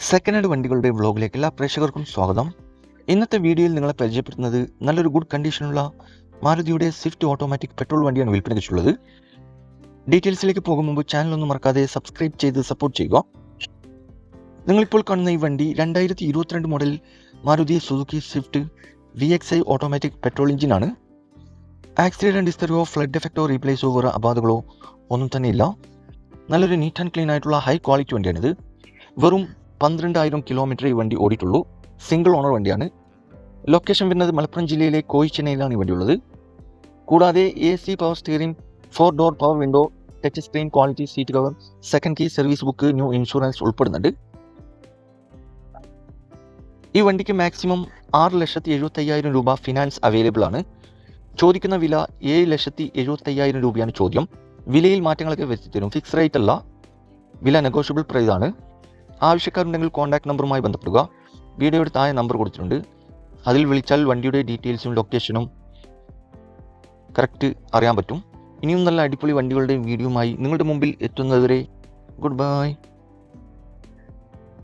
Second hand വണ്ടികളുടെ വ്ളോഗിലേക്ക് എല്ലാ പ്രേക്ഷകർക്കും സ്വാഗതം. ഇന്നത്തെ വീഡിയോയിൽ നിങ്ങളെ പരിചയപ്പെടുത്തുന്നത് നല്ലൊരു ഗുഡ് കണ്ടീഷനുള്ള മാരുതിയുടെ സ്വിഫ്റ്റ് ഓട്ടോമാറ്റിക് പെട്രോൾ വണ്ടിയാണ് വിൽപ്പനയ്ക്കുള്ളത്. ഡീറ്റെയിൽസിലേക്ക് പോകും മുമ്പ് ചാനൽ ഒന്നും മറക്കാതെ സബ്സ്ക്രൈബ് ചെയ്ത് സപ്പോർട്ട് ചെയ്യുക. നിങ്ങളിപ്പോൾ കാണുന്ന ഈ വണ്ടി 2022 model Maruti Suzuki Swift VXI automatic petrol എഞ്ചിനാണ്. ആക്സിഡൻറ്റ് ഹിസ്റ്ററിയോ ഫ്ലഡ് എഫക്റ്റോ റീപ്ലേസോ വേറെ അപാധകളോ ഒന്നും തന്നെയില്ല. നല്ലൊരു നീറ്റ് ആൻഡ് ക്ലീൻ ആയിട്ടുള്ള ഹൈ ക്വാളിറ്റി വണ്ടിയാണിത്. വെറും 12,000 കിലോമീറ്റർ ഈ വണ്ടി ഓടിയിട്ടുള്ളൂ. സിംഗിൾ ഓണർ വണ്ടിയാണ്. ലൊക്കേഷൻ വരുന്നത് മലപ്പുറം ജില്ലയിലെ കോയിച്ചെന്നൈയിലാണ് ഈ വണ്ടി ഉള്ളത്. കൂടാതെ AC power steering, 4 door power window, touch screen, quality seat cover, second key, service book, new insurance ഉൾപ്പെടുന്നുണ്ട്. ഈ വണ്ടിക്ക് മാക്സിമം 6,75,000 രൂപ ഫിനാൻസ് അവൈലബിൾ ആണ്. ചോദിക്കുന്ന വില 7,75,000 രൂപയാണ് ചോദ്യം. വിലയിൽ മാറ്റങ്ങളൊക്കെ വരുത്തിത്തരും. ഫിക്സ് റേറ്റ് അല്ല, വില നെഗോഷ്യബിൾ പ്രൈസ് ആണ്. ആവശ്യക്കാരുണ്ടെങ്കിൽ കോൺടാക്ട് നമ്പറുമായി ബന്ധപ്പെടുക. വീഡിയോയുടെ താഴെ നമ്പർ കൊടുത്തിട്ടുണ്ട്. അതിൽ വിളിച്ചാൽ വണ്ടിയുടെ ഡീറ്റെയിൽസും ലൊക്കേഷനും കറക്റ്റ് അറിയാൻ പറ്റും. ഇനിയും നല്ല അടിപൊളി വണ്ടികളുടെ വീഡിയോയുമായി നിങ്ങളുടെ മുമ്പിൽ എത്തുന്നതുവരെ ഗുഡ് ബൈ.